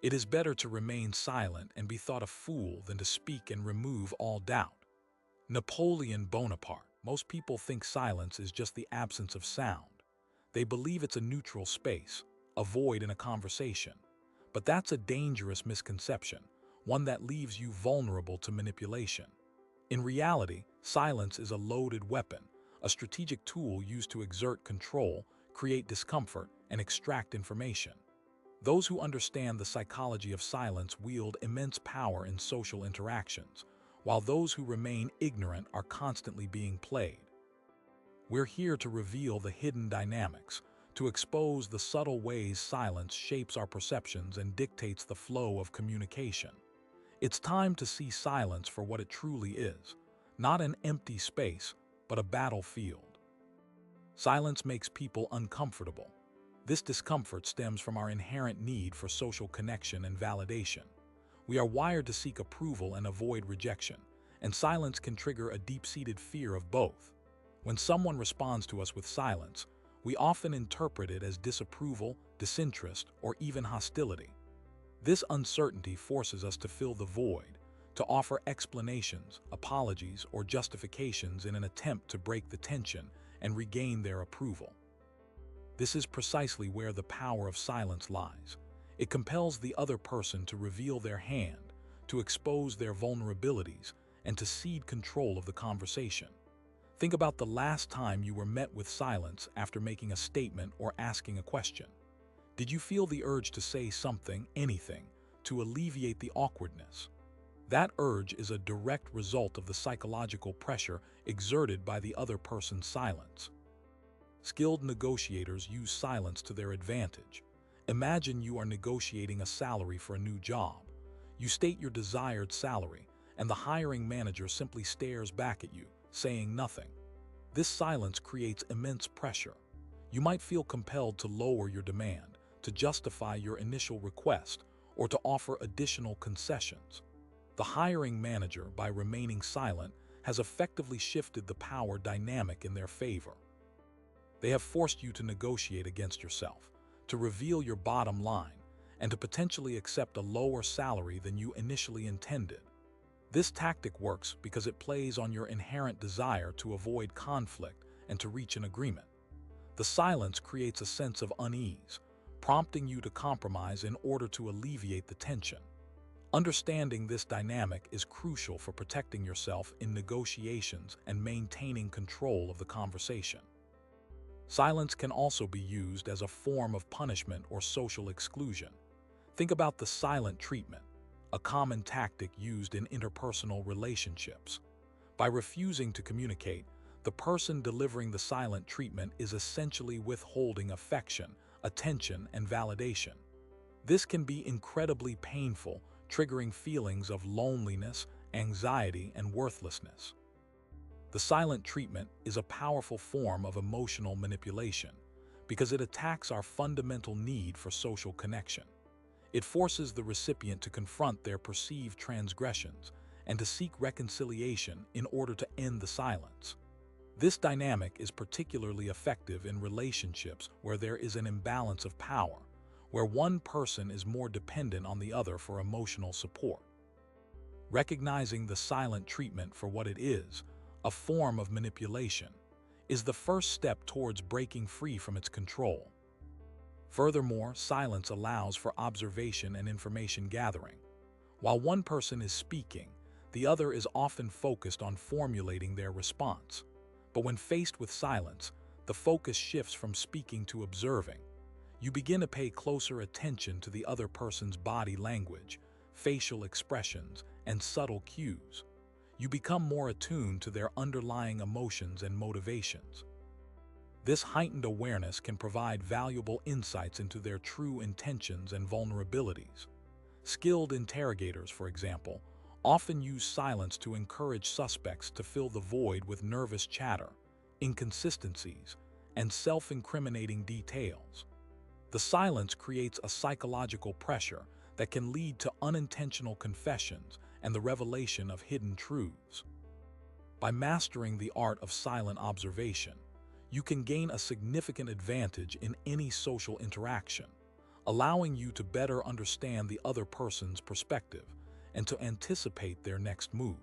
It is better to remain silent and be thought a fool than to speak and remove all doubt. Napoleon Bonaparte. Most people think silence is just the absence of sound. They believe it's a neutral space, a void in a conversation. But that's a dangerous misconception, one that leaves you vulnerable to manipulation. In reality, silence is a loaded weapon, a strategic tool used to exert control, create discomfort, and extract information. Those who understand the psychology of silence wield immense power in social interactions, while those who remain ignorant are constantly being played. We're here to reveal the hidden dynamics, to expose the subtle ways silence shapes our perceptions and dictates the flow of communication. It's time to see silence for what it truly is, not an empty space, but a battlefield. Silence makes people uncomfortable. This discomfort stems from our inherent need for social connection and validation. We are wired to seek approval and avoid rejection, and silence can trigger a deep-seated fear of both. When someone responds to us with silence, we often interpret it as disapproval, disinterest, or even hostility. This uncertainty forces us to fill the void, to offer explanations, apologies, or justifications in an attempt to break the tension and regain their approval. This is precisely where the power of silence lies. It compels the other person to reveal their hand, to expose their vulnerabilities, and to cede control of the conversation. Think about the last time you were met with silence after making a statement or asking a question. Did you feel the urge to say something, anything, to alleviate the awkwardness? That urge is a direct result of the psychological pressure exerted by the other person's silence. Skilled negotiators use silence to their advantage. Imagine you are negotiating a salary for a new job. You state your desired salary, and the hiring manager simply stares back at you, saying nothing. This silence creates immense pressure. You might feel compelled to lower your demand, to justify your initial request, or to offer additional concessions. The hiring manager, by remaining silent, has effectively shifted the power dynamic in their favor. They have forced you to negotiate against yourself, to reveal your bottom line, and to potentially accept a lower salary than you initially intended. This tactic works because it plays on your inherent desire to avoid conflict and to reach an agreement. The silence creates a sense of unease, prompting you to compromise in order to alleviate the tension. Understanding this dynamic is crucial for protecting yourself in negotiations and maintaining control of the conversation. Silence can also be used as a form of punishment or social exclusion. Think about the silent treatment, a common tactic used in interpersonal relationships. By refusing to communicate, the person delivering the silent treatment is essentially withholding affection, attention, and validation. This can be incredibly painful, triggering feelings of loneliness, anxiety, and worthlessness. The silent treatment is a powerful form of emotional manipulation because it attacks our fundamental need for social connection. It forces the recipient to confront their perceived transgressions and to seek reconciliation in order to end the silence. This dynamic is particularly effective in relationships where there is an imbalance of power, where one person is more dependent on the other for emotional support. Recognizing the silent treatment for what it is, a form of manipulation, is the first step towards breaking free from its control. Furthermore, silence allows for observation and information gathering. While one person is speaking, the other is often focused on formulating their response. But when faced with silence, the focus shifts from speaking to observing. You begin to pay closer attention to the other person's body language, facial expressions, and subtle cues. You become more attuned to their underlying emotions and motivations. This heightened awareness can provide valuable insights into their true intentions and vulnerabilities. Skilled interrogators, for example, often use silence to encourage suspects to fill the void with nervous chatter, inconsistencies, and self-incriminating details. The silence creates a psychological pressure that can lead to unintentional confessions and the revelation of hidden truths. By mastering the art of silent observation, you can gain a significant advantage in any social interaction, allowing you to better understand the other person's perspective and to anticipate their next move.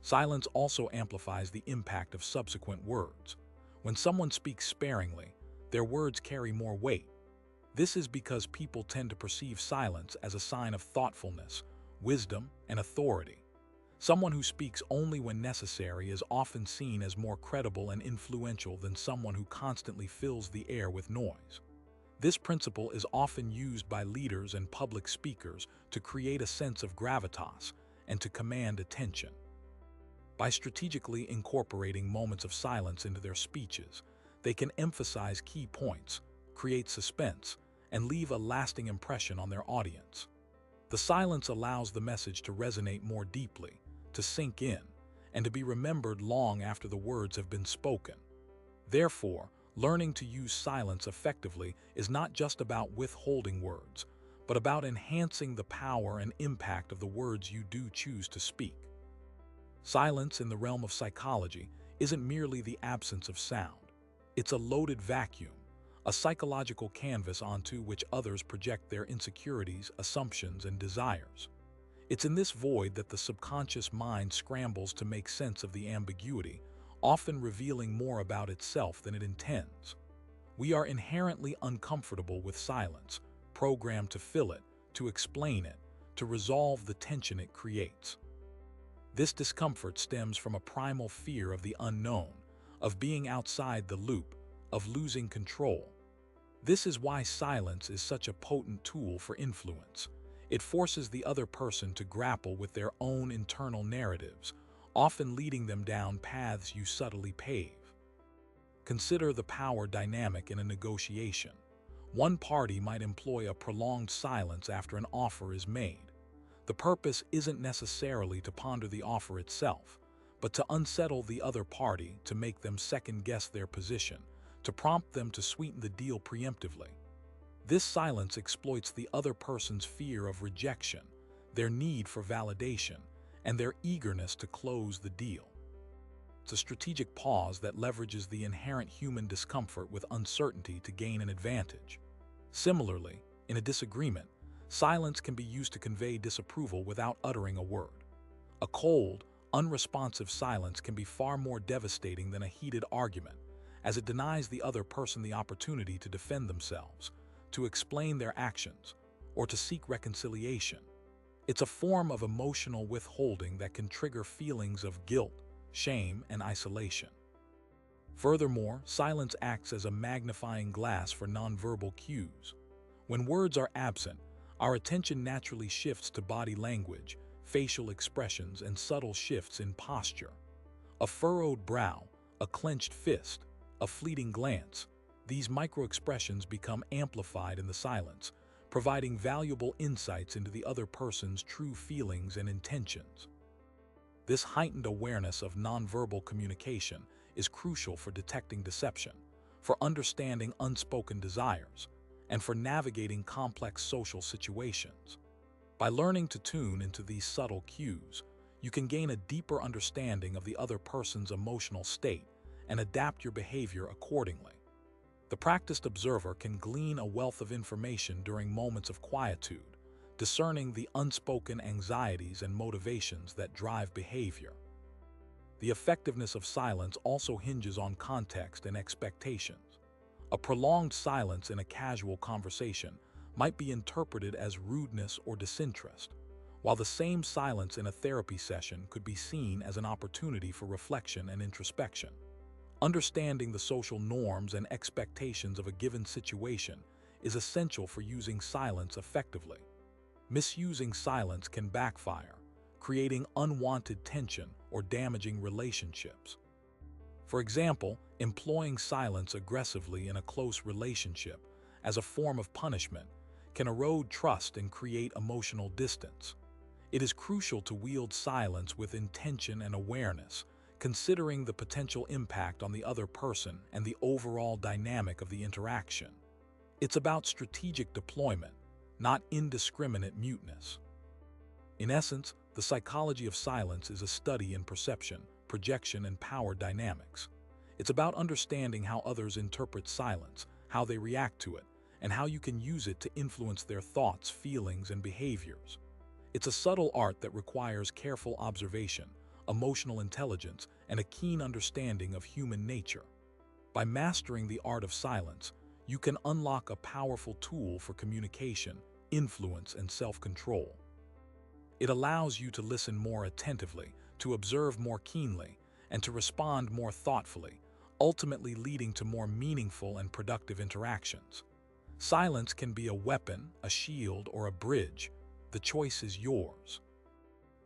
Silence also amplifies the impact of subsequent words. When someone speaks sparingly, their words carry more weight. This is because people tend to perceive silence as a sign of thoughtfulness, wisdom, and authority. Someone who speaks only when necessary is often seen as more credible and influential than someone who constantly fills the air with noise. This principle is often used by leaders and public speakers to create a sense of gravitas and to command attention. By strategically incorporating moments of silence into their speeches, they can emphasize key points, create suspense, and leave a lasting impression on their audience. The silence allows the message to resonate more deeply, to sink in, and to be remembered long after the words have been spoken. Therefore, learning to use silence effectively is not just about withholding words, but about enhancing the power and impact of the words you do choose to speak. Silence in the realm of psychology isn't merely the absence of sound. It's a loaded vacuum, a psychological canvas onto which others project their insecurities, assumptions, and desires. It's in this void that the subconscious mind scrambles to make sense of the ambiguity, often revealing more about itself than it intends. We are inherently uncomfortable with silence, programmed to fill it, to explain it, to resolve the tension it creates. This discomfort stems from a primal fear of the unknown, of being outside the loop, of losing control. This is why silence is such a potent tool for influence. It forces the other person to grapple with their own internal narratives, often leading them down paths you subtly pave. Consider the power dynamic in a negotiation. One party might employ a prolonged silence after an offer is made. The purpose isn't necessarily to ponder the offer itself, but to unsettle the other party, to make them second-guess their position, to prompt them to sweeten the deal preemptively. This silence exploits the other person's fear of rejection, their need for validation, and their eagerness to close the deal. It's a strategic pause that leverages the inherent human discomfort with uncertainty to gain an advantage. Similarly, in a disagreement, silence can be used to convey disapproval without uttering a word. A cold, unresponsive silence can be far more devastating than a heated argument, as it denies the other person the opportunity to defend themselves, to explain their actions, or to seek reconciliation. It's a form of emotional withholding that can trigger feelings of guilt, shame, and isolation. Furthermore, silence acts as a magnifying glass for nonverbal cues. When words are absent, our attention naturally shifts to body language, facial expressions, and subtle shifts in posture. A furrowed brow, a clenched fist, a fleeting glance, these micro-expressions become amplified in the silence, providing valuable insights into the other person's true feelings and intentions. This heightened awareness of nonverbal communication is crucial for detecting deception, for understanding unspoken desires, and for navigating complex social situations. By learning to tune into these subtle cues, you can gain a deeper understanding of the other person's emotional state and adapt your behavior accordingly. The practiced observer can glean a wealth of information during moments of quietude, discerning the unspoken anxieties and motivations that drive behavior. The effectiveness of silence also hinges on context and expectations. A prolonged silence in a casual conversation might be interpreted as rudeness or disinterest, while the same silence in a therapy session could be seen as an opportunity for reflection and introspection. Understanding the social norms and expectations of a given situation is essential for using silence effectively. Misusing silence can backfire, creating unwanted tension or damaging relationships. For example, employing silence aggressively in a close relationship as a form of punishment can erode trust and create emotional distance. It is crucial to wield silence with intention and awareness, considering the potential impact on the other person and the overall dynamic of the interaction. It's about strategic deployment, not indiscriminate muteness. In essence, the psychology of silence is a study in perception, projection, and power dynamics. It's about understanding how others interpret silence, how they react to it, and how you can use it to influence their thoughts, feelings, and behaviors. It's a subtle art that requires careful observation, emotional intelligence, and a keen understanding of human nature. By mastering the art of silence, you can unlock a powerful tool for communication, influence, and self-control. It allows you to listen more attentively, to observe more keenly, and to respond more thoughtfully, ultimately leading to more meaningful and productive interactions. Silence can be a weapon, a shield, or a bridge. The choice is yours.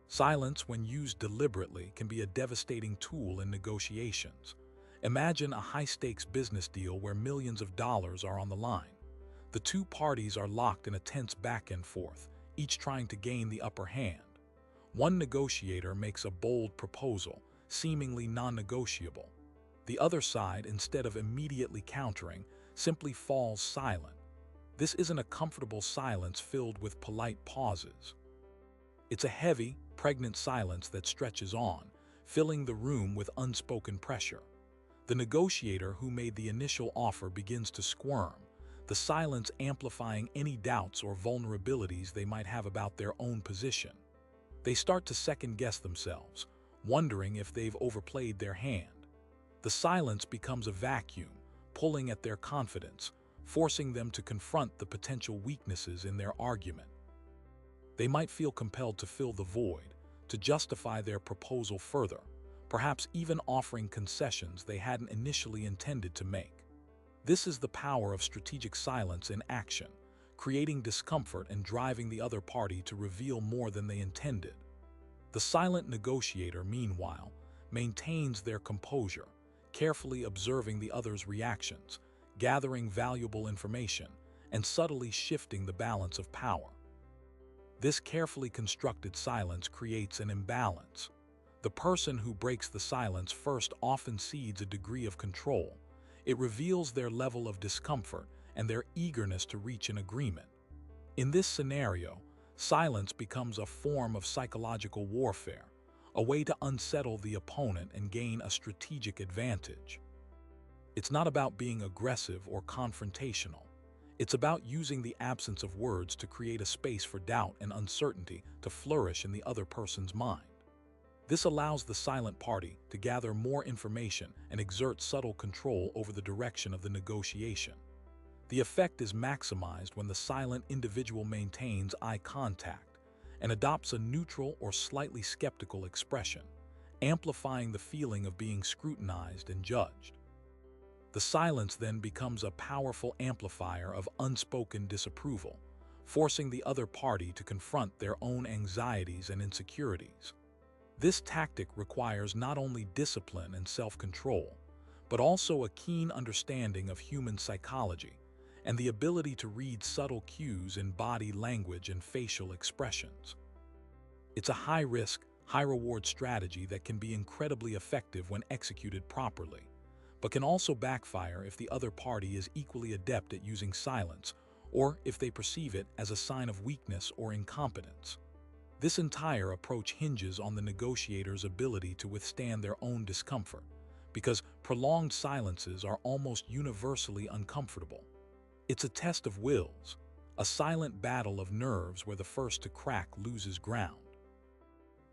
Silence, when used deliberately, can be a devastating tool in negotiations. Imagine a high-stakes business deal where millions of dollars are on the line. The two parties are locked in a tense back and forth, each trying to gain the upper hand. One negotiator makes a bold proposal, seemingly non-negotiable. The other side, instead of immediately countering, simply falls silent. This isn't a comfortable silence filled with polite pauses. It's a heavy, pregnant silence that stretches on, filling the room with unspoken pressure. The negotiator who made the initial offer begins to squirm, the silence amplifying any doubts or vulnerabilities they might have about their own position. They start to second-guess themselves, wondering if they've overplayed their hand. The silence becomes a vacuum, pulling at their confidence, forcing them to confront the potential weaknesses in their argument. They might feel compelled to fill the void, to justify their proposal further, perhaps even offering concessions they hadn't initially intended to make. This is the power of strategic silence in action, creating discomfort and driving the other party to reveal more than they intended. The silent negotiator, meanwhile, maintains their composure, carefully observing the other's reactions, gathering valuable information, and subtly shifting the balance of power. This carefully constructed silence creates an imbalance. The person who breaks the silence first often cedes a degree of control. It reveals their level of discomfort and their eagerness to reach an agreement. In this scenario, silence becomes a form of psychological warfare, a way to unsettle the opponent and gain a strategic advantage. It's not about being aggressive or confrontational. It's about using the absence of words to create a space for doubt and uncertainty to flourish in the other person's mind. This allows the silent party to gather more information and exert subtle control over the direction of the negotiation. The effect is maximized when the silent individual maintains eye contact and adopts a neutral or slightly skeptical expression, amplifying the feeling of being scrutinized and judged. The silence then becomes a powerful amplifier of unspoken disapproval, forcing the other party to confront their own anxieties and insecurities. This tactic requires not only discipline and self-control, but also a keen understanding of human psychology and the ability to read subtle cues in body language and facial expressions. It's a high-risk, high-reward strategy that can be incredibly effective when executed properly, but can also backfire if the other party is equally adept at using silence or if they perceive it as a sign of weakness or incompetence. This entire approach hinges on the negotiator's ability to withstand their own discomfort, because prolonged silences are almost universally uncomfortable. It's a test of wills, a silent battle of nerves where the first to crack loses ground.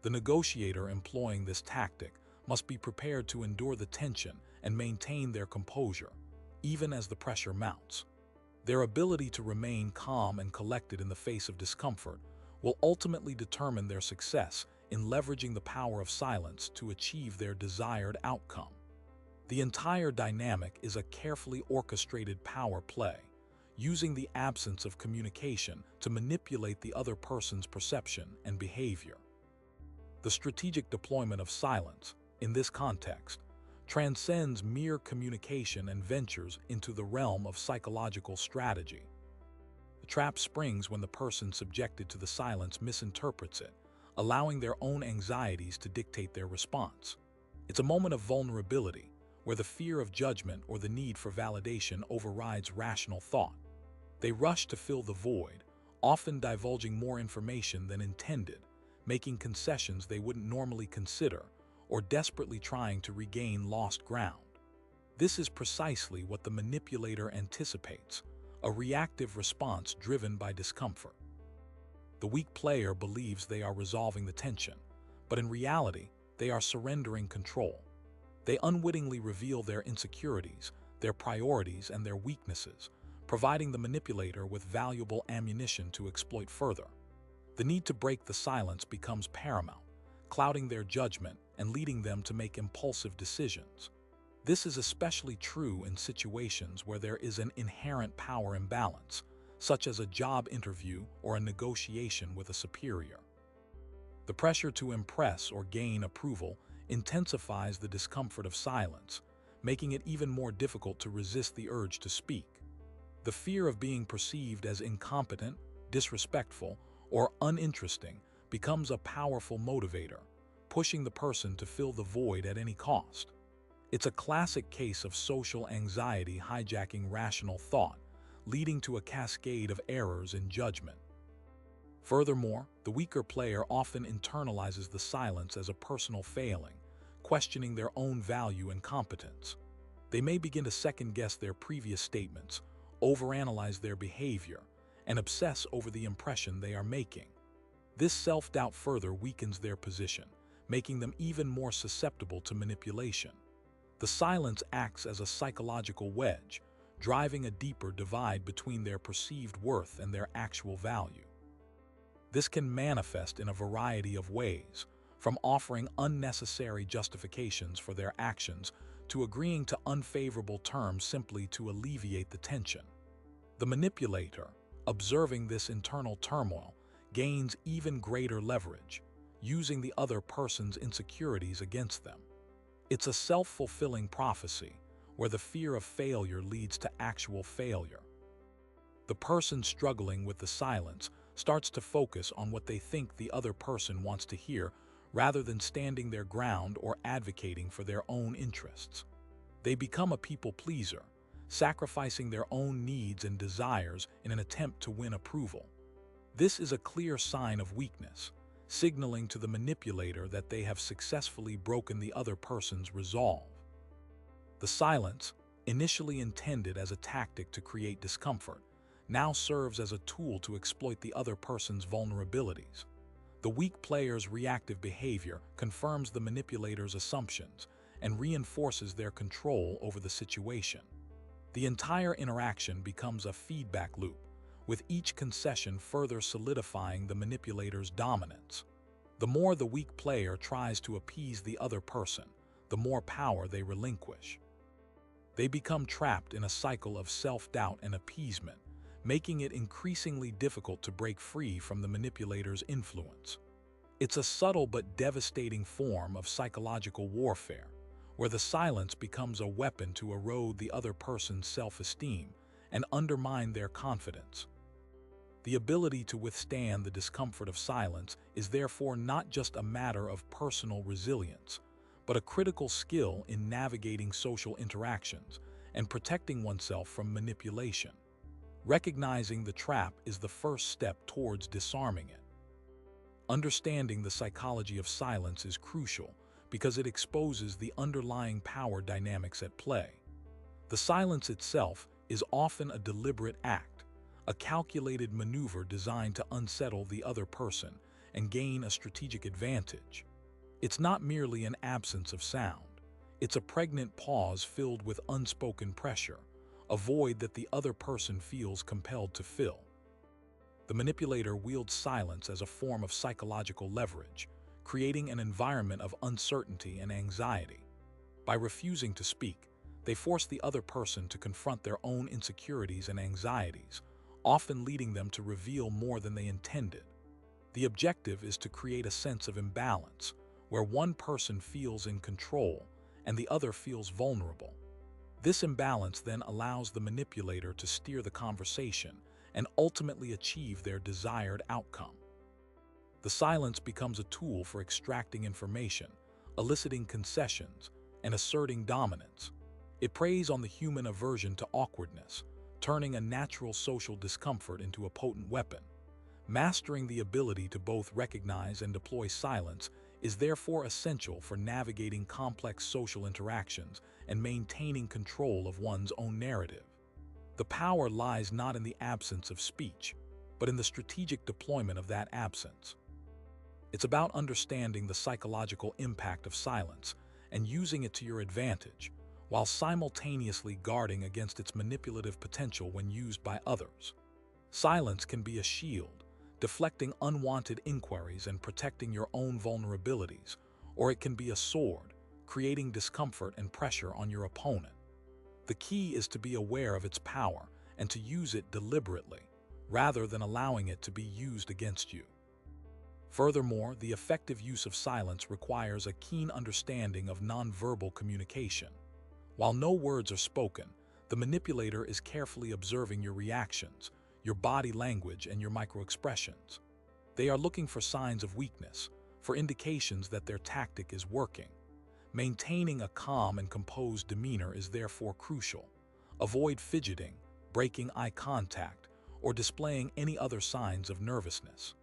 The negotiator employing this tactic must be prepared to endure the tension and maintain their composure, even as the pressure mounts. Their ability to remain calm and collected in the face of discomfort will ultimately determine their success in leveraging the power of silence to achieve their desired outcome. The entire dynamic is a carefully orchestrated power play, using the absence of communication to manipulate the other person's perception and behavior. The strategic deployment of silence, in this context, transcends mere communication and ventures into the realm of psychological strategy. The trap springs when the person subjected to the silence misinterprets it, allowing their own anxieties to dictate their response. It's a moment of vulnerability, where the fear of judgment or the need for validation overrides rational thought. They rush to fill the void, often divulging more information than intended, making concessions they wouldn't normally consider, or desperately trying to regain lost ground. This is precisely what the manipulator anticipates, a reactive response driven by discomfort. The weak player believes they are resolving the tension, but in reality, they are surrendering control. They unwittingly reveal their insecurities, their priorities, and their weaknesses, providing the manipulator with valuable ammunition to exploit further. The need to break the silence becomes paramount, clouding their judgment and leading them to make impulsive decisions. This is especially true in situations where there is an inherent power imbalance, such as a job interview or a negotiation with a superior. The pressure to impress or gain approval intensifies the discomfort of silence, making it even more difficult to resist the urge to speak. The fear of being perceived as incompetent, disrespectful, or uninteresting becomes a powerful motivator, pushing the person to fill the void at any cost. It's a classic case of social anxiety hijacking rational thought, leading to a cascade of errors in judgment. Furthermore, the weaker player often internalizes the silence as a personal failing, questioning their own value and competence. They may begin to second-guess their previous statements, overanalyze their behavior, and obsess over the impression they are making. This self-doubt further weakens their position, making them even more susceptible to manipulation. The silence acts as a psychological wedge, driving a deeper divide between their perceived worth and their actual value. This can manifest in a variety of ways, from offering unnecessary justifications for their actions to agreeing to unfavorable terms simply to alleviate the tension. The manipulator, observing this internal turmoil, gains even greater leverage, using the other person's insecurities against them. It's a self-fulfilling prophecy, where the fear of failure leads to actual failure. The person struggling with the silence starts to focus on what they think the other person wants to hear rather than standing their ground or advocating for their own interests. They become a people pleaser, sacrificing their own needs and desires in an attempt to win approval. This is a clear sign of weakness, signaling to the manipulator that they have successfully broken the other person's resolve. The silence, initially intended as a tactic to create discomfort, now serves as a tool to exploit the other person's vulnerabilities. The weak player's reactive behavior confirms the manipulator's assumptions and reinforces their control over the situation. The entire interaction becomes a feedback loop, with each concession further solidifying the manipulator's dominance. The more the weak player tries to appease the other person, the more power they relinquish. They become trapped in a cycle of self-doubt and appeasement, making it increasingly difficult to break free from the manipulator's influence. It's a subtle but devastating form of psychological warfare, where the silence becomes a weapon to erode the other person's self-esteem and undermine their confidence. The ability to withstand the discomfort of silence is therefore not just a matter of personal resilience, but a critical skill in navigating social interactions and protecting oneself from manipulation. Recognizing the trap is the first step towards disarming it. Understanding the psychology of silence is crucial because it exposes the underlying power dynamics at play. The silence itself is often a deliberate act, a calculated maneuver designed to unsettle the other person and gain a strategic advantage. It's not merely an absence of sound. It's a pregnant pause filled with unspoken pressure, a void that the other person feels compelled to fill. The manipulator wields silence as a form of psychological leverage, creating an environment of uncertainty and anxiety. By refusing to speak, they force the other person to confront their own insecurities and anxieties, often leading them to reveal more than they intended. The objective is to create a sense of imbalance, where one person feels in control and the other feels vulnerable. This imbalance then allows the manipulator to steer the conversation and ultimately achieve their desired outcome. The silence becomes a tool for extracting information, eliciting concessions, and asserting dominance. It preys on the human aversion to awkwardness, turning a natural social discomfort into a potent weapon. Mastering the ability to both recognize and deploy silence is therefore essential for navigating complex social interactions and maintaining control of one's own narrative. The power lies not in the absence of speech, but in the strategic deployment of that absence. It's about understanding the psychological impact of silence and using it to your advantage, while simultaneously guarding against its manipulative potential when used by others. Silence can be a shield, deflecting unwanted inquiries and protecting your own vulnerabilities, or it can be a sword, creating discomfort and pressure on your opponent. The key is to be aware of its power and to use it deliberately, rather than allowing it to be used against you. Furthermore, the effective use of silence requires a keen understanding of nonverbal communication. While no words are spoken, the manipulator is carefully observing your reactions, your body language, and your microexpressions. They are looking for signs of weakness, for indications that their tactic is working. Maintaining a calm and composed demeanor is therefore crucial. Avoid fidgeting, breaking eye contact, or displaying any other signs of nervousness.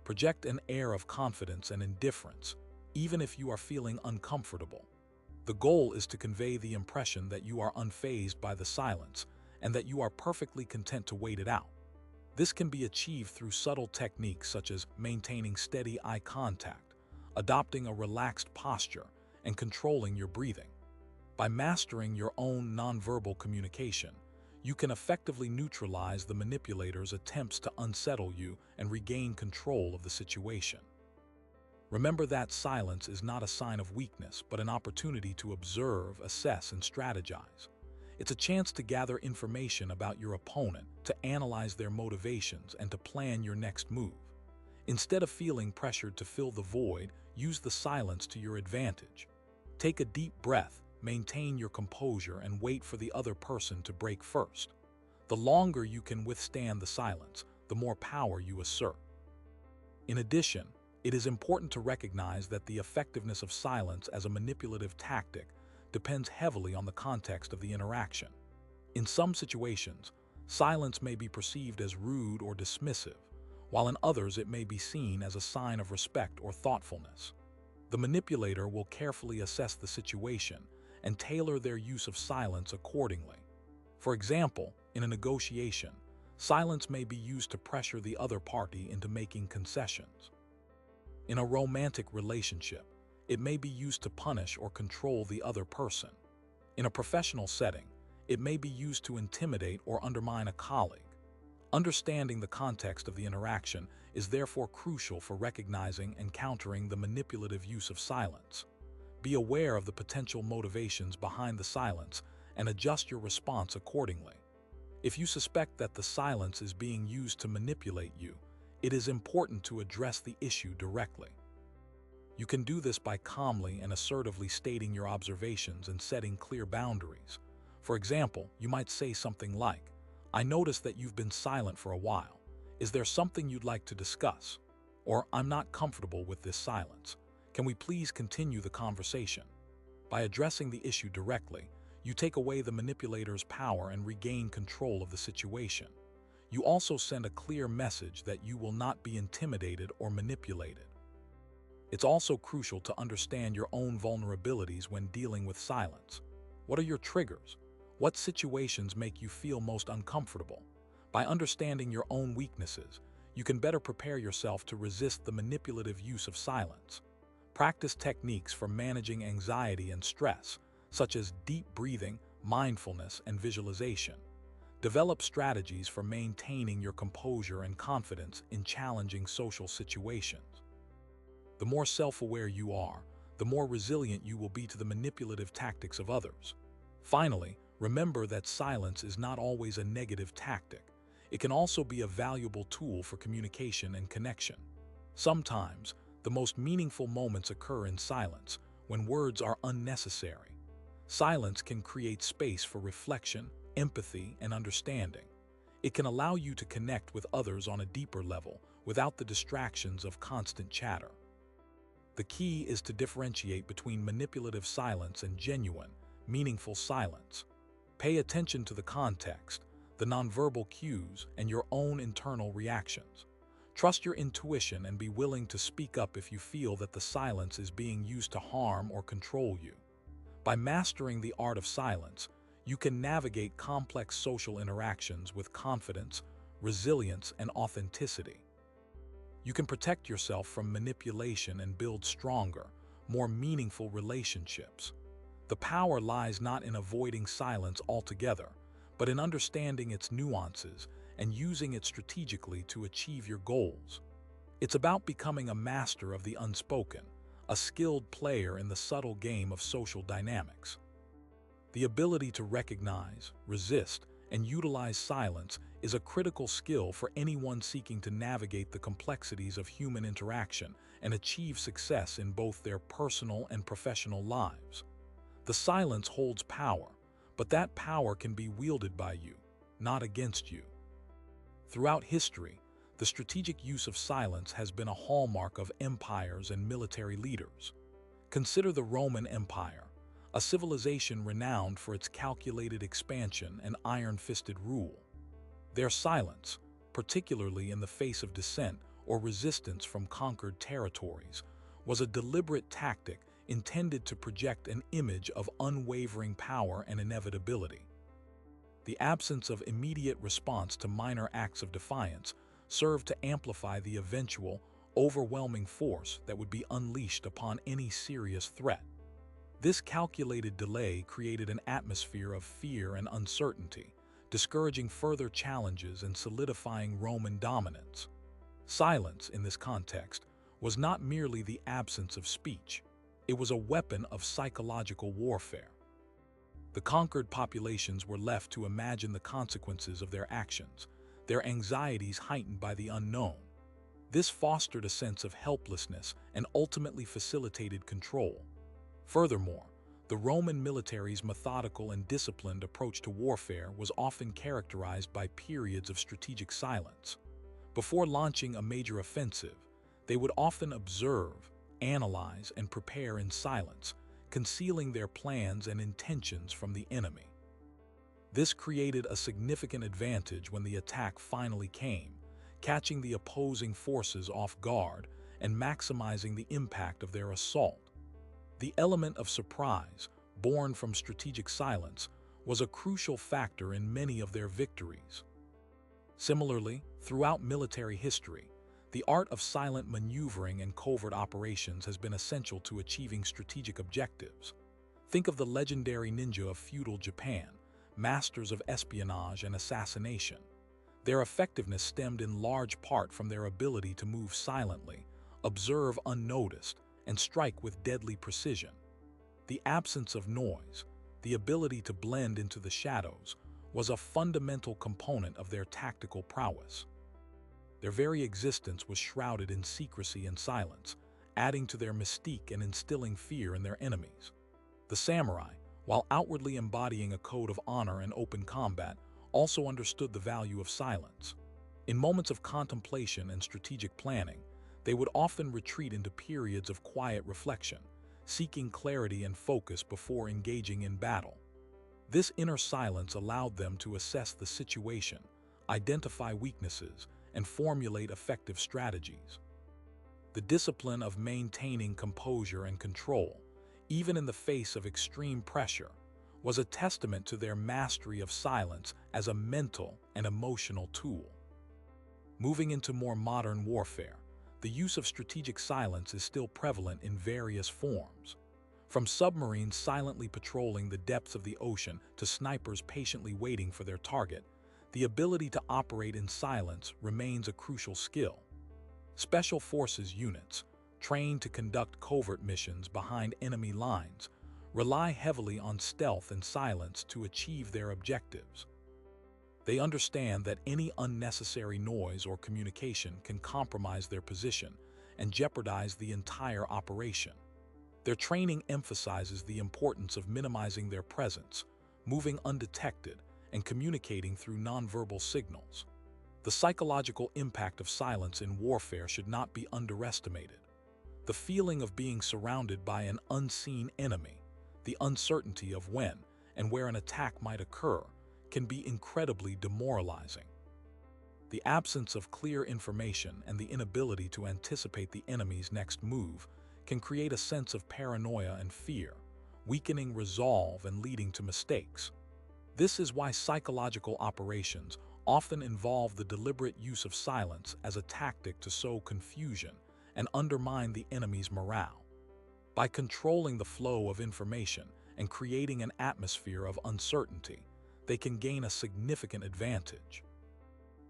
Project an air of confidence and indifference, even if you are feeling uncomfortable. The goal is to convey the impression that you are unfazed by the silence and that you are perfectly content to wait it out. This can be achieved through subtle techniques such as maintaining steady eye contact, adopting a relaxed posture, and controlling your breathing. By mastering your own nonverbal communication, you can effectively neutralize the manipulator's attempts to unsettle you and regain control of the situation. Remember that silence is not a sign of weakness, but an opportunity to observe, assess, and strategize. It's a chance to gather information about your opponent, to analyze their motivations, and to plan your next move. Instead of feeling pressured to fill the void, use the silence to your advantage. Take a deep breath, maintain your composure, and wait for the other person to break first. The longer you can withstand the silence, the more power you assert. In addition, it is important to recognize that the effectiveness of silence as a manipulative tactic depends heavily on the context of the interaction. In some situations, silence may be perceived as rude or dismissive, while in others it may be seen as a sign of respect or thoughtfulness. The manipulator will carefully assess the situation and tailor their use of silence accordingly. For example, in a negotiation, silence may be used to pressure the other party into making concessions. In a romantic relationship, it may be used to punish or control the other person. In a professional setting, it may be used to intimidate or undermine a colleague. Understanding the context of the interaction is therefore crucial for recognizing and countering the manipulative use of silence. Be aware of the potential motivations behind the silence and adjust your response accordingly. If you suspect that the silence is being used to manipulate you, it is important to address the issue directly. You can do this by calmly and assertively stating your observations and setting clear boundaries. For example, you might say something like, "I noticed that you've been silent for a while. Is there something you'd like to discuss?" Or, "I'm not comfortable with this silence. Can we please continue the conversation?" By addressing the issue directly, you take away the manipulator's power and regain control of the situation. You also send a clear message that you will not be intimidated or manipulated. It's also crucial to understand your own vulnerabilities when dealing with silence. What are your triggers? What situations make you feel most uncomfortable? By understanding your own weaknesses, you can better prepare yourself to resist the manipulative use of silence. Practice techniques for managing anxiety and stress, such as deep breathing, mindfulness, and visualization. Develop strategies for maintaining your composure and confidence in challenging social situations. The more self-aware you are, the more resilient you will be to the manipulative tactics of others. Finally, remember that silence is not always a negative tactic. It can also be a valuable tool for communication and connection. Sometimes, the most meaningful moments occur in silence, when words are unnecessary. Silence can create space for reflection, empathy, and understanding. It can allow you to connect with others on a deeper level without the distractions of constant chatter. The key is to differentiate between manipulative silence and genuine, meaningful silence. Pay attention to the context, the nonverbal cues, and your own internal reactions. Trust your intuition and be willing to speak up if you feel that the silence is being used to harm or control you. By mastering the art of silence, you can navigate complex social interactions with confidence, resilience, and authenticity. You can protect yourself from manipulation and build stronger, more meaningful relationships. The power lies not in avoiding silence altogether, but in understanding its nuances and using it strategically to achieve your goals. It's about becoming a master of the unspoken, a skilled player in the subtle game of social dynamics. The ability to recognize, resist, and utilize silence is a critical skill for anyone seeking to navigate the complexities of human interaction and achieve success in both their personal and professional lives. The silence holds power, but that power can be wielded by you, not against you. Throughout history, the strategic use of silence has been a hallmark of empires and military leaders. Consider the Roman Empire, a civilization renowned for its calculated expansion and iron-fisted rule. Their silence, particularly in the face of dissent or resistance from conquered territories, was a deliberate tactic intended to project an image of unwavering power and inevitability. The absence of immediate response to minor acts of defiance served to amplify the eventual, overwhelming force that would be unleashed upon any serious threat. This calculated delay created an atmosphere of fear and uncertainty, discouraging further challenges and solidifying Roman dominance. Silence, in this context, was not merely the absence of speech. It was a weapon of psychological warfare. The conquered populations were left to imagine the consequences of their actions, their anxieties heightened by the unknown. This fostered a sense of helplessness and ultimately facilitated control. Furthermore, the Roman military's methodical and disciplined approach to warfare was often characterized by periods of strategic silence. Before launching a major offensive, they would often observe, analyze, and prepare in silence, concealing their plans and intentions from the enemy. This created a significant advantage when the attack finally came, catching the opposing forces off guard and maximizing the impact of their assault. The element of surprise, born from strategic silence, was a crucial factor in many of their victories. Similarly, throughout military history, the art of silent maneuvering and covert operations has been essential to achieving strategic objectives. Think of the legendary ninja of feudal Japan, masters of espionage and assassination. Their effectiveness stemmed in large part from their ability to move silently, observe unnoticed, and strike with deadly precision. The absence of noise, the ability to blend into the shadows, was a fundamental component of their tactical prowess. Their very existence was shrouded in secrecy and silence, adding to their mystique and instilling fear in their enemies. The samurai, while outwardly embodying a code of honor and open combat, also understood the value of silence. In moments of contemplation and strategic planning, they would often retreat into periods of quiet reflection, seeking clarity and focus before engaging in battle. This inner silence allowed them to assess the situation, identify weaknesses, and formulate effective strategies. The discipline of maintaining composure and control, even in the face of extreme pressure, was a testament to their mastery of silence as a mental and emotional tool. Moving into more modern warfare, the use of strategic silence is still prevalent in various forms. From submarines silently patrolling the depths of the ocean to snipers patiently waiting for their target, the ability to operate in silence remains a crucial skill. Special Forces units, trained to conduct covert missions behind enemy lines, rely heavily on stealth and silence to achieve their objectives. They understand that any unnecessary noise or communication can compromise their position and jeopardize the entire operation. Their training emphasizes the importance of minimizing their presence, moving undetected, and communicating through nonverbal signals. The psychological impact of silence in warfare should not be underestimated. The feeling of being surrounded by an unseen enemy, the uncertainty of when and where an attack might occur, can be incredibly demoralizing. The absence of clear information and the inability to anticipate the enemy's next move can create a sense of paranoia and fear, weakening resolve and leading to mistakes. This is why psychological operations often involve the deliberate use of silence as a tactic to sow confusion and undermine the enemy's morale. By controlling the flow of information and creating an atmosphere of uncertainty, they can gain a significant advantage.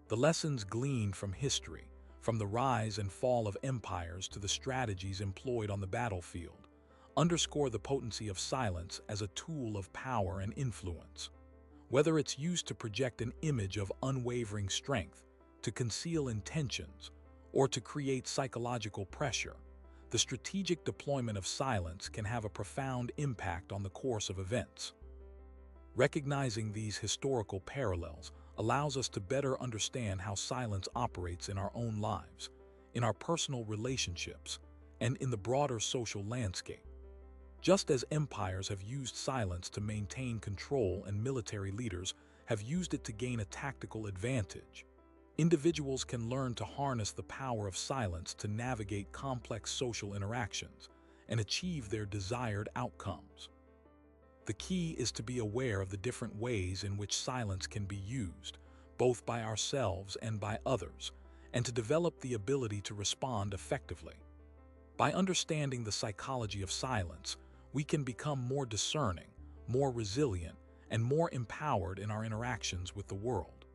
The lessons gleaned from history, from the rise and fall of empires to the strategies employed on the battlefield, underscore the potency of silence as a tool of power and influence. Whether it's used to project an image of unwavering strength, to conceal intentions, or to create psychological pressure, the strategic deployment of silence can have a profound impact on the course of events. Recognizing these historical parallels allows us to better understand how silence operates in our own lives, in our personal relationships, and in the broader social landscape. Just as empires have used silence to maintain control and military leaders have used it to gain a tactical advantage, individuals can learn to harness the power of silence to navigate complex social interactions and achieve their desired outcomes. The key is to be aware of the different ways in which silence can be used, both by ourselves and by others, and to develop the ability to respond effectively. By understanding the psychology of silence, we can become more discerning, more resilient, and more empowered in our interactions with the world.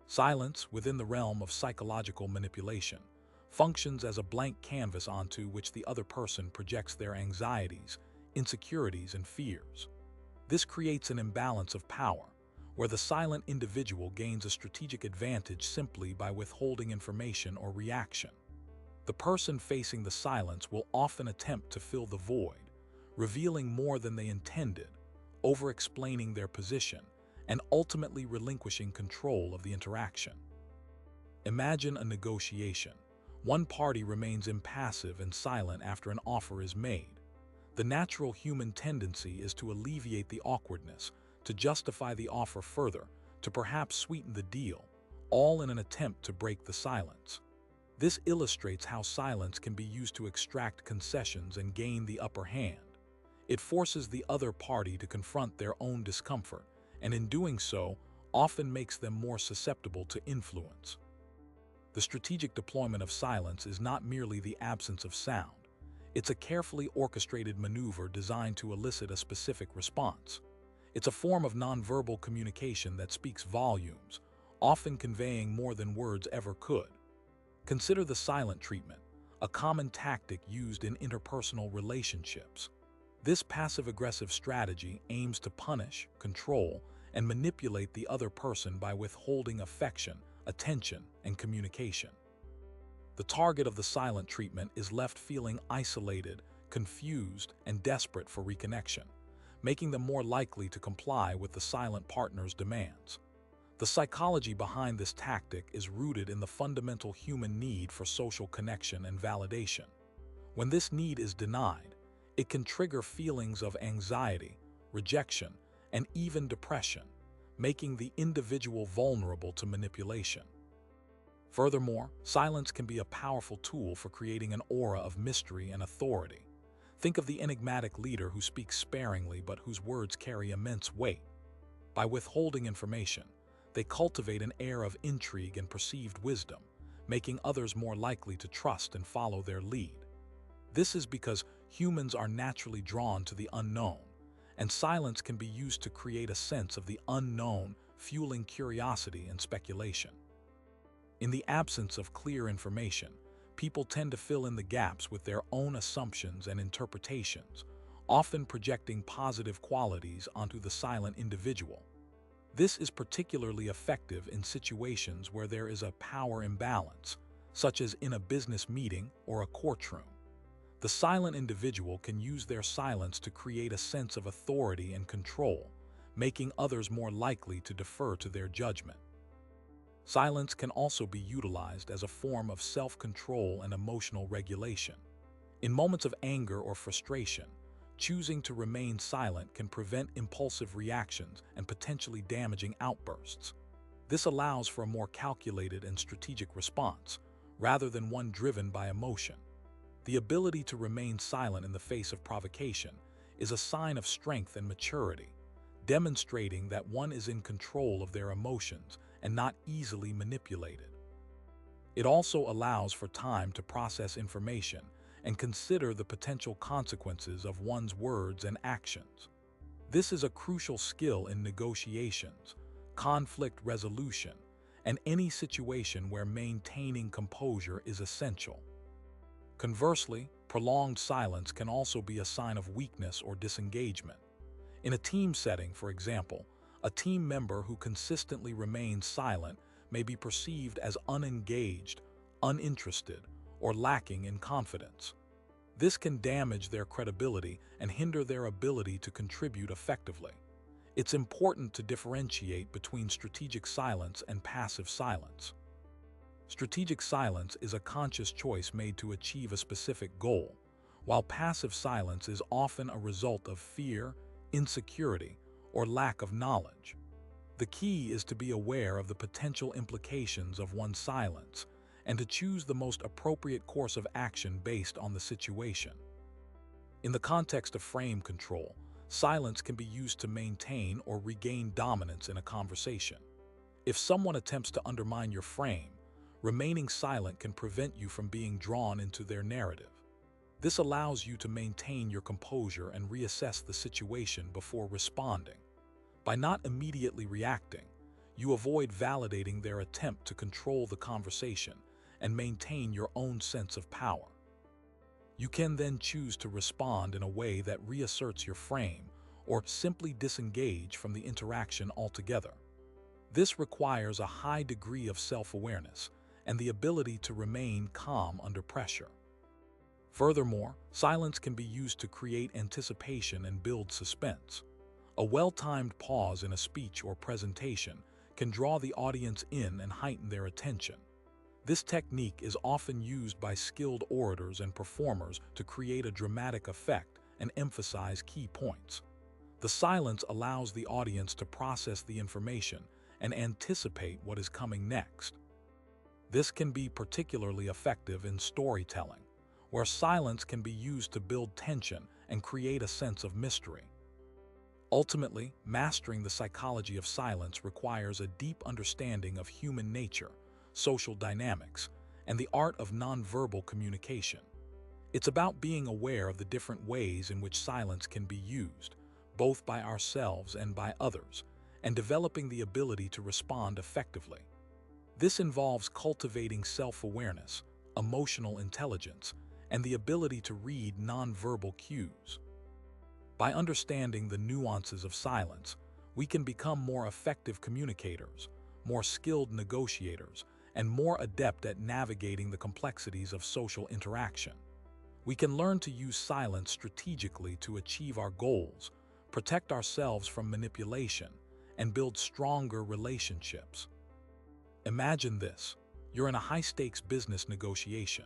Silence, within the realm of psychological manipulation, functions as a blank canvas onto which the other person projects their anxieties, insecurities, and fears. This creates an imbalance of power, where the silent individual gains a strategic advantage simply by withholding information or reaction. The person facing the silence will often attempt to fill the void, revealing more than they intended, over-explaining their position, and ultimately relinquishing control of the interaction. Imagine a negotiation. One party remains impassive and silent after an offer is made. The natural human tendency is to alleviate the awkwardness, to justify the offer further, to perhaps sweeten the deal, all in an attempt to break the silence. This illustrates how silence can be used to extract concessions and gain the upper hand. It forces the other party to confront their own discomfort, and in doing so, often makes them more susceptible to influence. The strategic deployment of silence is not merely the absence of sound. It's a carefully orchestrated maneuver designed to elicit a specific response. It's a form of nonverbal communication that speaks volumes, often conveying more than words ever could. Consider the silent treatment, a common tactic used in interpersonal relationships. This passive-aggressive strategy aims to punish, control, and manipulate the other person by withholding affection, attention, and communication. The target of the silent treatment is left feeling isolated, confused, and desperate for reconnection, making them more likely to comply with the silent partner's demands. The psychology behind this tactic is rooted in the fundamental human need for social connection and validation. When this need is denied, it can trigger feelings of anxiety, rejection, and even depression, making the individual vulnerable to manipulation. Furthermore, silence can be a powerful tool for creating an aura of mystery and authority. Think of the enigmatic leader who speaks sparingly but whose words carry immense weight. By withholding information, they cultivate an air of intrigue and perceived wisdom, making others more likely to trust and follow their lead. This is because humans are naturally drawn to the unknown, and silence can be used to create a sense of the unknown, fueling curiosity and speculation. In the absence of clear information, people tend to fill in the gaps with their own assumptions and interpretations, often projecting positive qualities onto the silent individual. This is particularly effective in situations where there is a power imbalance, such as in a business meeting or a courtroom. The silent individual can use their silence to create a sense of authority and control, making others more likely to defer to their judgment. Silence can also be utilized as a form of self-control and emotional regulation. In moments of anger or frustration, choosing to remain silent can prevent impulsive reactions and potentially damaging outbursts. This allows for a more calculated and strategic response, rather than one driven by emotion. The ability to remain silent in the face of provocation is a sign of strength and maturity, demonstrating that one is in control of their emotions and not easily manipulated. It also allows for time to process information and consider the potential consequences of one's words and actions. This is a crucial skill in negotiations, conflict resolution, and any situation where maintaining composure is essential. Conversely, prolonged silence can also be a sign of weakness or disengagement. In a team setting, for example, a team member who consistently remains silent may be perceived as unengaged, uninterested, or lacking in confidence. This can damage their credibility and hinder their ability to contribute effectively. It's important to differentiate between strategic silence and passive silence. Strategic silence is a conscious choice made to achieve a specific goal, while passive silence is often a result of fear, insecurity, or lack of knowledge. The key is to be aware of the potential implications of one's silence and to choose the most appropriate course of action based on the situation. In the context of frame control, silence can be used to maintain or regain dominance in a conversation. If someone attempts to undermine your frame, remaining silent can prevent you from being drawn into their narrative. This allows you to maintain your composure and reassess the situation before responding. By not immediately reacting, you avoid validating their attempt to control the conversation and maintain your own sense of power. You can then choose to respond in a way that reasserts your frame or simply disengage from the interaction altogether. This requires a high degree of self-awareness and the ability to remain calm under pressure. Furthermore, silence can be used to create anticipation and build suspense. A well-timed pause in a speech or presentation can draw the audience in and heighten their attention. This technique is often used by skilled orators and performers to create a dramatic effect and emphasize key points. The silence allows the audience to process the information and anticipate what is coming next. This can be particularly effective in storytelling, where silence can be used to build tension and create a sense of mystery. Ultimately, mastering the psychology of silence requires a deep understanding of human nature, social dynamics, and the art of nonverbal communication. It's about being aware of the different ways in which silence can be used, both by ourselves and by others, and developing the ability to respond effectively. This involves cultivating self-awareness, emotional intelligence, and the ability to read nonverbal cues. By understanding the nuances of silence, we can become more effective communicators, more skilled negotiators, and more adept at navigating the complexities of social interaction. We can learn to use silence strategically to achieve our goals, protect ourselves from manipulation, and build stronger relationships. Imagine this: you're in a high-stakes business negotiation.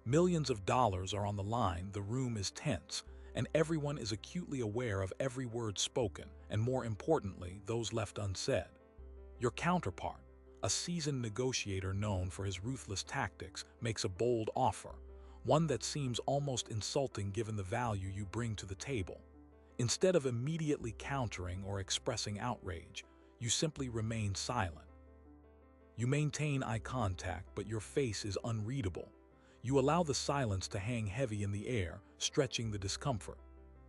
Millions of dollars are on the line, the room is tense, and everyone is acutely aware of every word spoken, and more importantly, those left unsaid. Your counterpart, a seasoned negotiator known for his ruthless tactics, makes a bold offer, one that seems almost insulting given the value you bring to the table. Instead of immediately countering or expressing outrage, you simply remain silent. You maintain eye contact, but your face is unreadable. You allow the silence to hang heavy in the air, stretching the discomfort.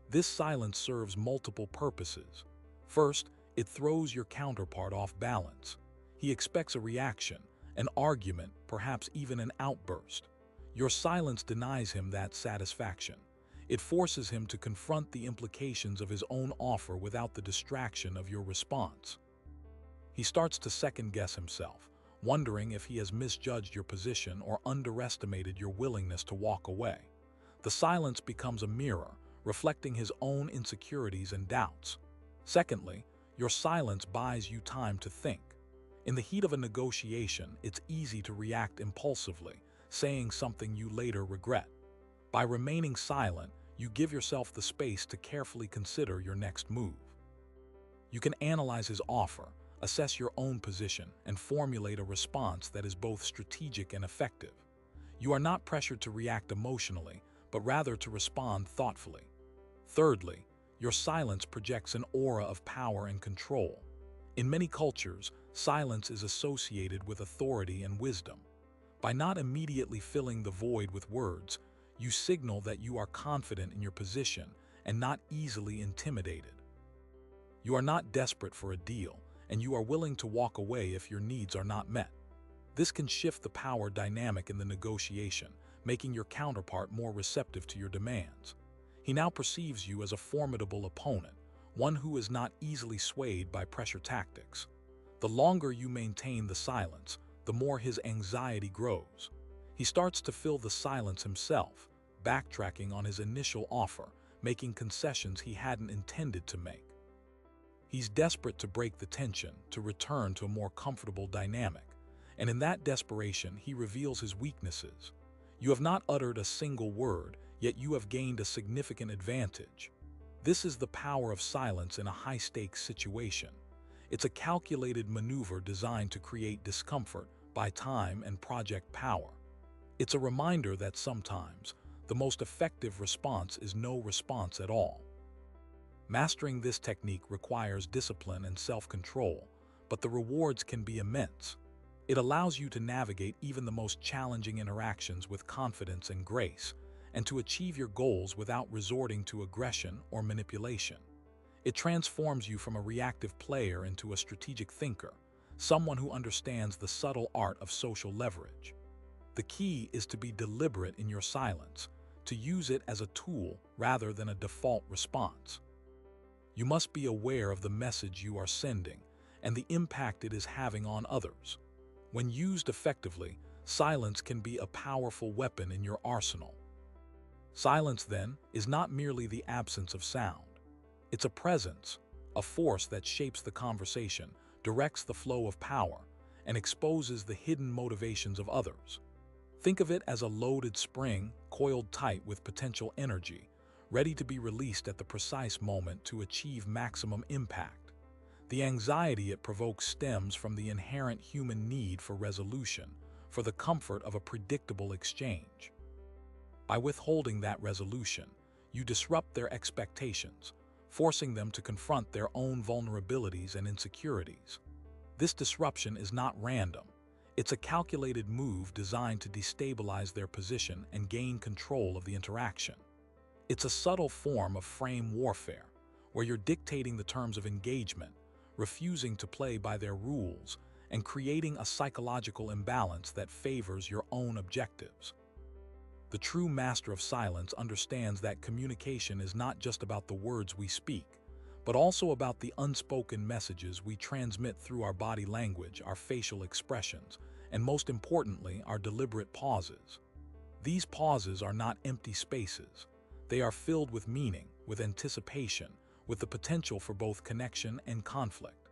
This silence serves multiple purposes. First, it throws your counterpart off balance. He expects a reaction, an argument, perhaps even an outburst. Your silence denies him that satisfaction. It forces him to confront the implications of his own offer without the distraction of your response. He starts to second-guess himself, wondering if he has misjudged your position or underestimated your willingness to walk away. The silence becomes a mirror, reflecting his own insecurities and doubts. Secondly, your silence buys you time to think. In the heat of a negotiation, it's easy to react impulsively, saying something you later regret. By remaining silent, you give yourself the space to carefully consider your next move. You can analyze his offer, assess your own position, and formulate a response that is both strategic and effective. You are not pressured to react emotionally, but rather to respond thoughtfully. Thirdly, your silence projects an aura of power and control. In many cultures, silence is associated with authority and wisdom. By not immediately filling the void with words, you signal that you are confident in your position and not easily intimidated. You are not desperate for a deal, and you are willing to walk away if your needs are not met. This can shift the power dynamic in the negotiation, making your counterpart more receptive to your demands. He now perceives you as a formidable opponent, one who is not easily swayed by pressure tactics. The longer you maintain the silence, the more his anxiety grows. He starts to fill the silence himself, backtracking on his initial offer, making concessions he hadn't intended to make. He's desperate to break the tension, to return to a more comfortable dynamic, and in that desperation he reveals his weaknesses. You have not uttered a single word, yet you have gained a significant advantage. This is the power of silence in a high-stakes situation. It's a calculated maneuver designed to create discomfort, buy time, and project power. It's a reminder that sometimes the most effective response is no response at all. Mastering this technique requires discipline and self-control, but the rewards can be immense. It allows you to navigate even the most challenging interactions with confidence and grace, and to achieve your goals without resorting to aggression or manipulation. It transforms you from a reactive player into a strategic thinker, someone who understands the subtle art of social leverage. The key is to be deliberate in your silence, to use it as a tool rather than a default response. You must be aware of the message you are sending and the impact it is having on others. When used effectively, silence can be a powerful weapon in your arsenal. Silence, then, is not merely the absence of sound. It's a presence, a force that shapes the conversation, directs the flow of power, and exposes the hidden motivations of others. Think of it as a loaded spring, coiled tight with potential energy, ready to be released at the precise moment to achieve maximum impact. The anxiety it provokes stems from the inherent human need for resolution, for the comfort of a predictable exchange. By withholding that resolution, you disrupt their expectations, forcing them to confront their own vulnerabilities and insecurities. This disruption is not random. It's a calculated move designed to destabilize their position and gain control of the interaction. It's a subtle form of frame warfare, where you're dictating the terms of engagement, refusing to play by their rules, and creating a psychological imbalance that favors your own objectives. The true master of silence understands that communication is not just about the words we speak, but also about the unspoken messages we transmit through our body language, our facial expressions, and most importantly, our deliberate pauses. These pauses are not empty spaces. They are filled with meaning, with anticipation, with the potential for both connection and conflict.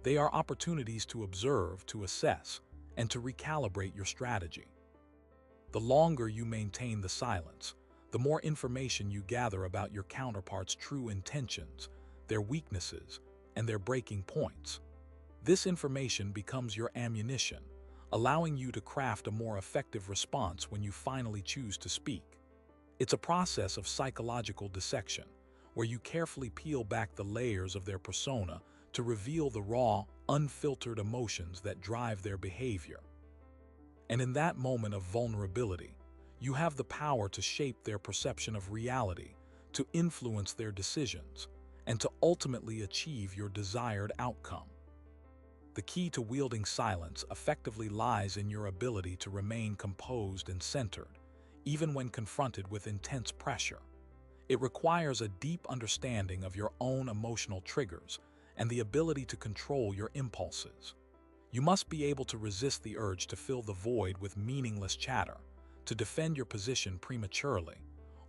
They are opportunities to observe, to assess, and to recalibrate your strategy. The longer you maintain the silence, the more information you gather about your counterpart's true intentions, their weaknesses, and their breaking points. This information becomes your ammunition, allowing you to craft a more effective response when you finally choose to speak. It's a process of psychological dissection, where you carefully peel back the layers of their persona to reveal the raw, unfiltered emotions that drive their behavior. And in that moment of vulnerability, you have the power to shape their perception of reality, to influence their decisions, and to ultimately achieve your desired outcome. The key to wielding silence effectively lies in your ability to remain composed and centered, even when confronted with intense pressure. It requires a deep understanding of your own emotional triggers and the ability to control your impulses. You must be able to resist the urge to fill the void with meaningless chatter, to defend your position prematurely,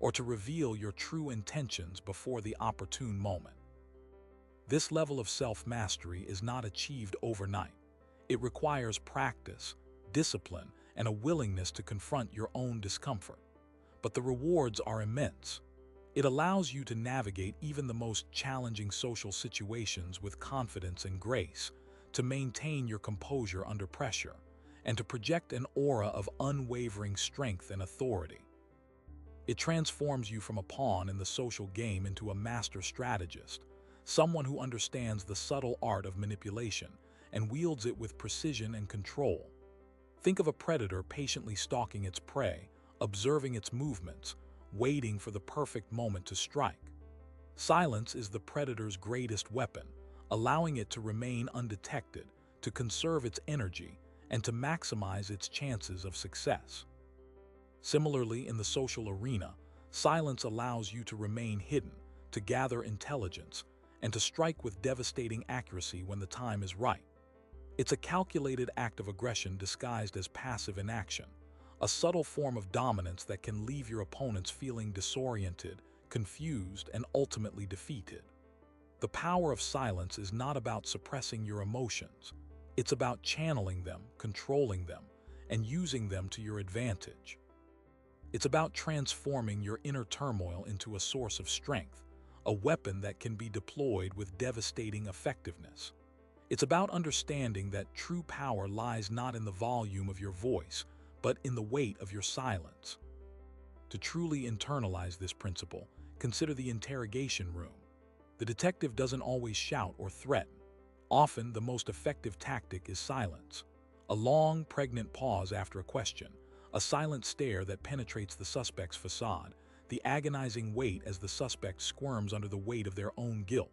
or to reveal your true intentions before the opportune moment. This level of self-mastery is not achieved overnight. It requires practice, discipline, and a willingness to confront your own discomfort. But the rewards are immense. It allows you to navigate even the most challenging social situations with confidence and grace, to maintain your composure under pressure, and to project an aura of unwavering strength and authority. It transforms you from a pawn in the social game into a master strategist, someone who understands the subtle art of manipulation and wields it with precision and control. Think of a predator patiently stalking its prey, observing its movements, waiting for the perfect moment to strike. Silence is the predator's greatest weapon, allowing it to remain undetected, to conserve its energy, and to maximize its chances of success. Similarly, in the social arena, silence allows you to remain hidden, to gather intelligence, and to strike with devastating accuracy when the time is right. It's a calculated act of aggression disguised as passive inaction, a subtle form of dominance that can leave your opponents feeling disoriented, confused, and ultimately defeated. The power of silence is not about suppressing your emotions. It's about channeling them, controlling them, and using them to your advantage. It's about transforming your inner turmoil into a source of strength, a weapon that can be deployed with devastating effectiveness. It's about understanding that true power lies not in the volume of your voice, but in the weight of your silence. To truly internalize this principle, consider the interrogation room. The detective doesn't always shout or threaten. Often, the most effective tactic is silence. A long, pregnant pause after a question, a silent stare that penetrates the suspect's facade, the agonizing wait as the suspect squirms under the weight of their own guilt.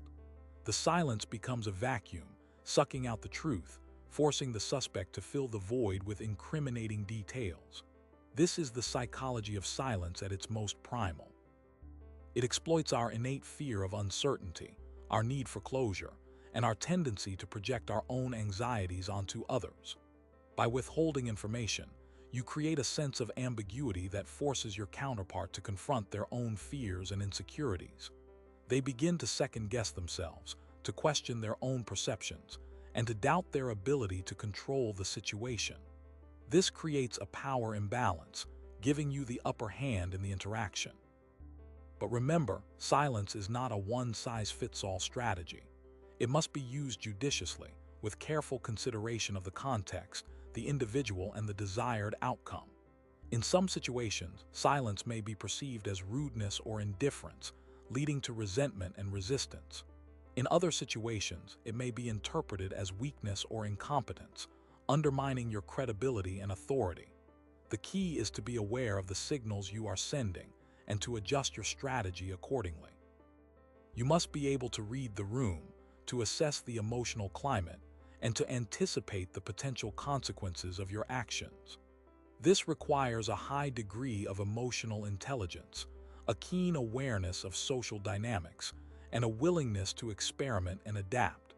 The silence becomes a vacuum, sucking out the truth, forcing the suspect to fill the void with incriminating details. This is the psychology of silence at its most primal. It exploits our innate fear of uncertainty, our need for closure, and our tendency to project our own anxieties onto others. By withholding information, you create a sense of ambiguity that forces your counterpart to confront their own fears and insecurities. They begin to second-guess themselves, to question their own perceptions, and to doubt their ability to control the situation. This creates a power imbalance, giving you the upper hand in the interaction. But remember, silence is not a one-size-fits-all strategy. It must be used judiciously, with careful consideration of the context, the individual, and the desired outcome. In some situations, silence may be perceived as rudeness or indifference, leading to resentment and resistance. In other situations, it may be interpreted as weakness or incompetence, undermining your credibility and authority. The key is to be aware of the signals you are sending and to adjust your strategy accordingly. You must be able to read the room, to assess the emotional climate, and to anticipate the potential consequences of your actions. This requires a high degree of emotional intelligence, a keen awareness of social dynamics, and a willingness to experiment and adapt.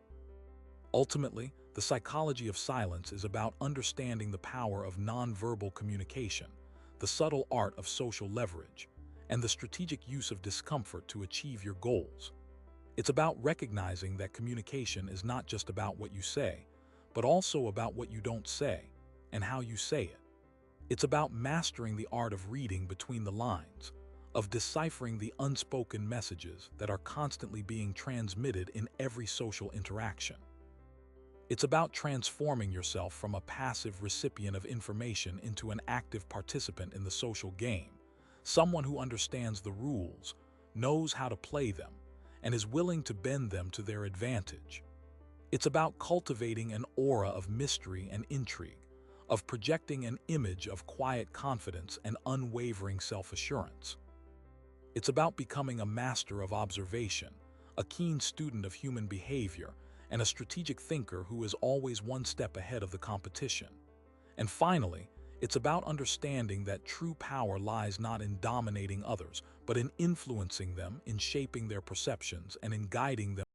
Ultimately, the psychology of silence is about understanding the power of nonverbal communication, the subtle art of social leverage, and the strategic use of discomfort to achieve your goals. It's about recognizing that communication is not just about what you say, but also about what you don't say and how you say it. It's about mastering the art of reading between the lines, of deciphering the unspoken messages that are constantly being transmitted in every social interaction. It's about transforming yourself from a passive recipient of information into an active participant in the social game, someone who understands the rules, knows how to play them, and is willing to bend them to their advantage. It's about cultivating an aura of mystery and intrigue, of projecting an image of quiet confidence and unwavering self-assurance. It's about becoming a master of observation, a keen student of human behavior, and a strategic thinker who is always one step ahead of the competition. And finally, it's about understanding that true power lies not in dominating others, but in influencing them, in shaping their perceptions, and in guiding them